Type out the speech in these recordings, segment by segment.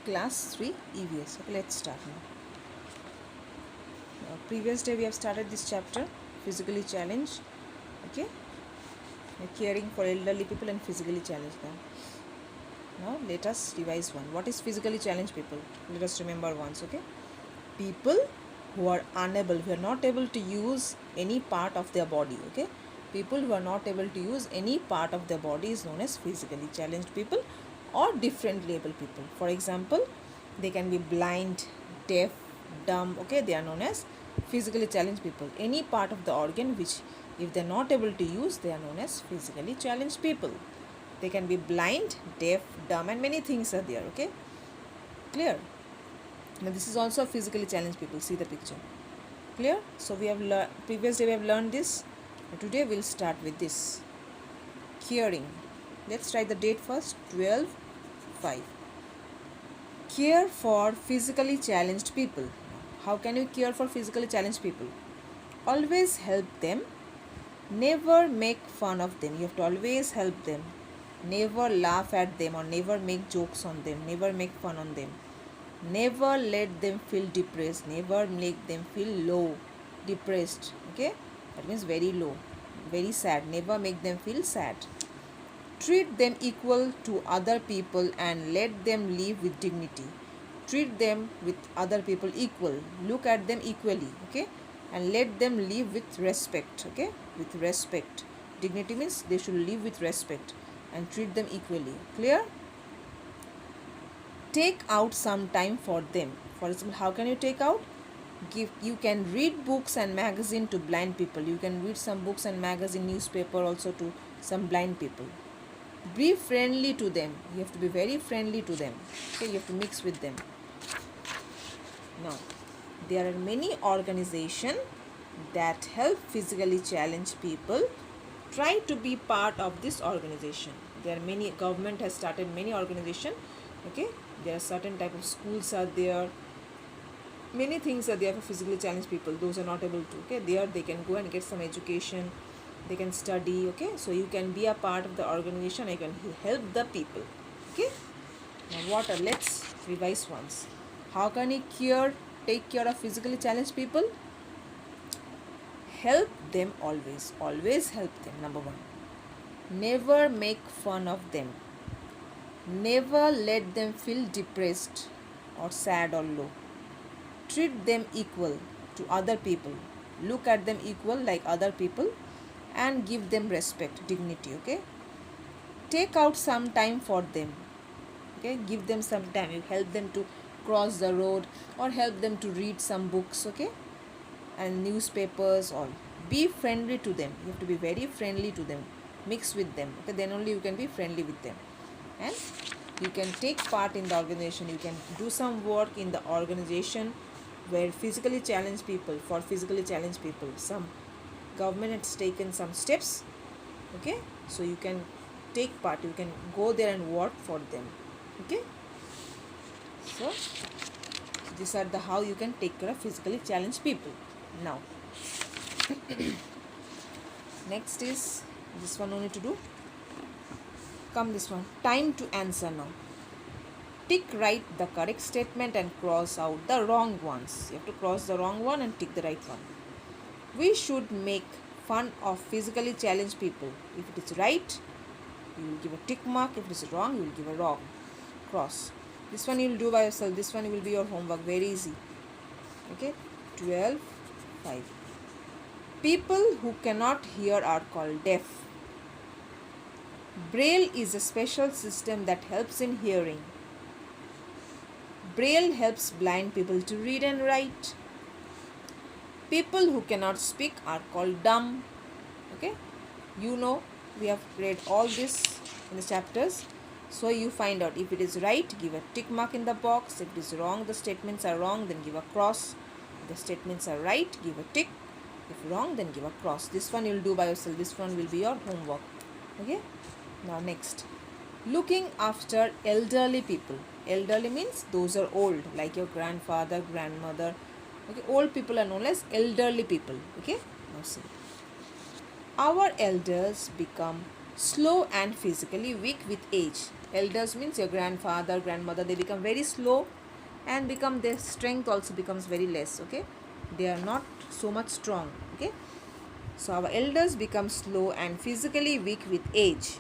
Class 3 EVS. Okay, let's start now. Previous day we have started this chapter, physically challenged. Okay, caring for elderly people and physically challenged them. Now let us revise one. What is physically challenged people? Let us remember once. Okay, people who are unable, who are not able to use any part of their body. Okay, people who are not able to use any part of their body is known as physically challenged people or differently able people. For example, they can be blind, deaf, dumb. Okay, they are known as physically challenged people. Any part of the organ which if they are not able to use, they are known as physically challenged people. They can be blind, deaf, dumb, and many things are there. Okay, clear? Now this is also physically challenged people. See the picture. Clear? So we have previous day we have learned this. Today we'll start with this caring. Let's write the date first. 12/5. Care for physically challenged people. How can you care for physically challenged people? Always help them. Never make fun of them. You have to always help them. Never laugh at them or never make jokes on them. Never make fun on them. Never let them feel depressed. Never make them feel low, depressed. Okay, that means very low, very sad. Never make them feel sad. Treat them equal to other people and let them live with dignity. Treat them with other people equal. Look at them equally. Okay, and let them live with respect. Okay, with respect. Dignity means they should live with respect and treat them equally. Clear? Take out some time for them. For example, how can you take out? You can read books and magazine to blind people. You can read some books and magazine, newspaper also to some blind people. Be friendly to them. You have to be very friendly to them. Okay, you have to mix with them. Now, there are many organizations that help physically challenged people. Try to be part of this organization. There are many, government has started many organizations. Okay, there are certain type of schools are there. Many things are there for physically challenged people. Those are not able to. Okay, there they can go and get some education. They can study. Okay, so you can be a part of the organization. You can help the people. Okay, now let's revise once. How can you take care of physically challenged people? Help them always. Always help them. Number one. Never make fun of them. Never let them feel depressed or sad or low. Treat them equal to other people. Look at them equal like other people and give them respect, dignity. Okay, take out some time for them. Okay, give them some time. You help them to cross the road or help them to read some books. Okay, and newspapers. All be friendly to them. You have to be very friendly to them. Mix with them. Okay, then only you can be friendly with them, and you can take part in the organization. You can do some work in the organization where physically challenged people, for physically challenged people, some government has taken some steps. Okay, so you can take part. You can go there and work for them. Okay, so these are the how you can take care of physically challenged people. Now next is this one only to do. Come this one, time to answer now. Tick right the correct statement and cross out the wrong ones. You have to cross the wrong one and tick the right one. We should make fun of physically challenged people. If it is right, you will give a tick mark. If it is wrong, you will give a wrong cross. This one you will do by yourself. This one will be your homework. Very easy. Okay, 12/5. People who cannot hear are called deaf. Braille is a special system that helps in hearing. Braille helps blind people to read and write. People who cannot speak are called dumb. Okay, you know we have read all this in the chapters. So you find out if it is right, give a tick mark in the box. If it is wrong, the statements are wrong, then give a cross. If the statements are right, give a tick. If wrong, then give a cross. This one you will do by yourself. This one will be your homework. Okay, now next, looking after elderly people. Elderly means those are old, like your grandfather, grandmother. Okay, old people are known as elderly people. Okay, now see. Our elders become slow and physically weak with age. Elders means your grandfather, grandmother, they become very slow and become, their strength also becomes very less. Okay, they are not so much strong. Okay, so our elders become slow and physically weak with age.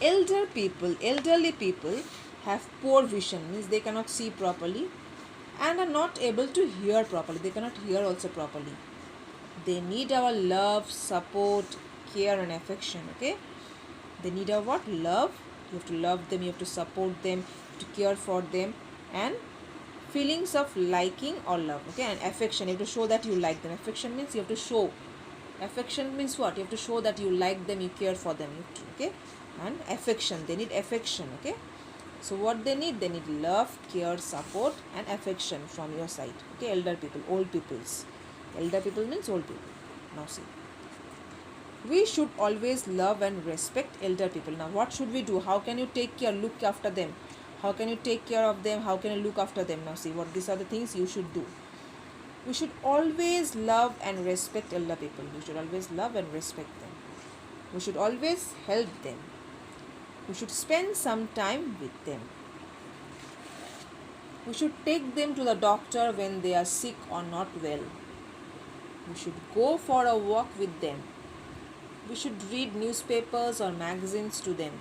Elderly people have poor vision, means they cannot see properly and are not able to hear properly. They cannot hear also properly. They need our love, support, care and affection. Okay, they need our what? Love. You have to love them, you have to support them, to care for them, and feelings of liking or love. Okay, and affection, you have to show that you like them. Affection means you have to show. Affection means what? You have to show that you like them, you care for them. Okay, and affection, they need affection. Okay, so what they need love, care, support and affection from your side. Okay, elder people, old peoples. Elder people means old people. Now see, we should always love and respect elder people. Now what should we do? How can you take care, look after them? How can you take care of them? How can you look after them? Now see what these are the things you should do. We should always love and respect elder people. We should always love and respect them. We should always help them. We should spend some time with them. We should take them to the doctor when they are sick or not well. We should go for a walk with them. We should read newspapers or magazines to them.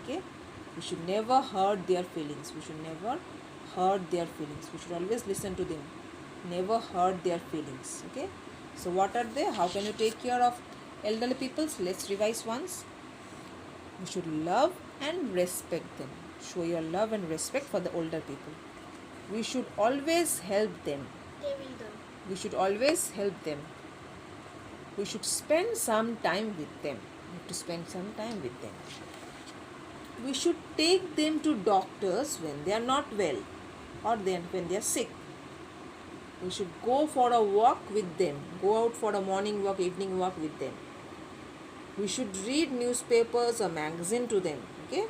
Okay? We should never hurt their feelings. We should never hurt their feelings. We should always listen to them. Never hurt their feelings. Okay? So what are they? How can you take care of elderly people? Let's revise once. We should love and respect them. Show your love and respect for the older people. We should always help them. We should always help them. We should spend some time with them. We have to spend some time with them. We should take them to doctors when they are not well or when they are sick. We should go for a walk with them. Go out for a morning walk, evening walk with them. We should read newspapers or magazine to them. Okay?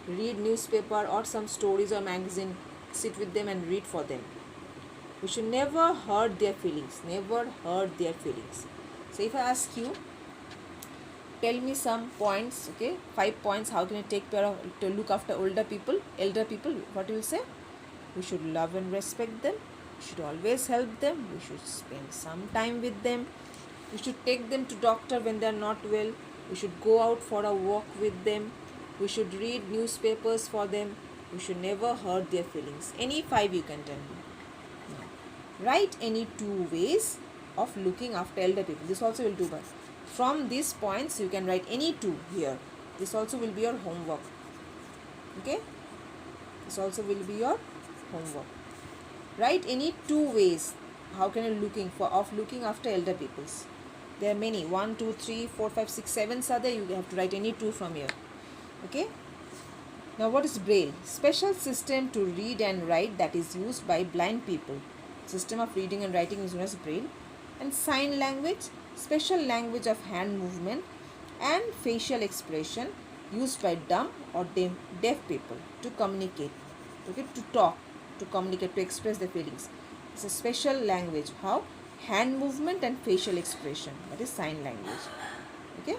Read newspaper or some stories or magazine. Sit with them and read for them. We should never hurt their feelings. Never hurt their feelings. So if I ask you, tell me some points, okay, 5 points, how can you take care of, to look after elder people, what you will say? We should love and respect them. We should always help them. We should spend some time with them. We should take them to doctor when they are not well. We should go out for a walk with them. We should read newspapers for them. We should never hurt their feelings. Any 5 you can tell me. Now, write any 2 ways of looking after elder people. This also will do, but from these points you can write any 2 here. This also will be your homework. Okay, this also will be your homework. Write any 2 ways how can you looking after elder peoples. There are many, 1 2 3 4 5 6 7 are there. You have to write any 2 from here. Okay, now what is Braille? Special system to read and write that is used by blind people. System of reading and writing is known as Braille. And sign language, special language of hand movement and facial expression used by dumb or deaf people to communicate, okay, to talk, to communicate, to express their feelings. It's a special language. How? Hand movement and facial expression, that is sign language. Okay,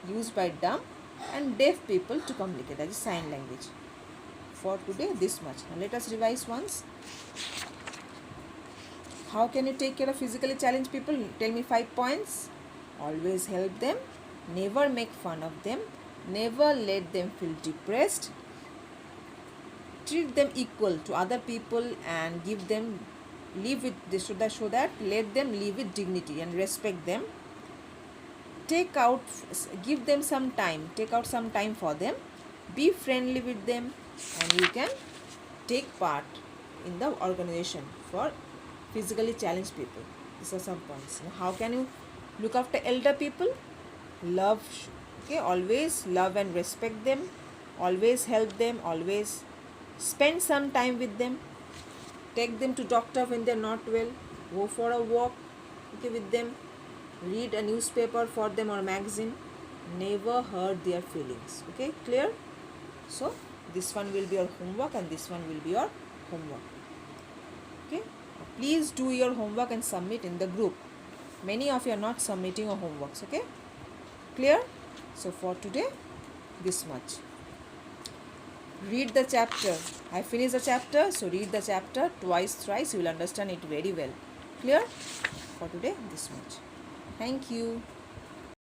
used by dumb and deaf people to communicate, that is sign language. For today, this much. Now let us revise once. How can you take care of physically challenged people? Tell me 5 points. Always help them. Never make fun of them. Never let them feel depressed. Treat them equal to other people and give them, live with this, so that let them live with dignity and respect them. Give them some time. Take out some time for them. Be friendly with them, and you can take part in the organization for physically challenged people. These are some points. Now, how can you look after elder people? Love, okay, always love and respect them. Always help them. Always spend some time with them. Take them to doctor when they are not well. Go for a walk, okay, with them. Read a newspaper for them or magazine. Never hurt their feelings. Okay, clear? So this one will be your homework and this one will be your homework. Okay. Please do your homework and submit in the group. Many of you are not submitting your homeworks. Okay, clear? So for today, this much. read the chapter. I finished the chapter, so read the chapter twice, thrice. You will understand it very well. Clear? For today, this much. Thank you.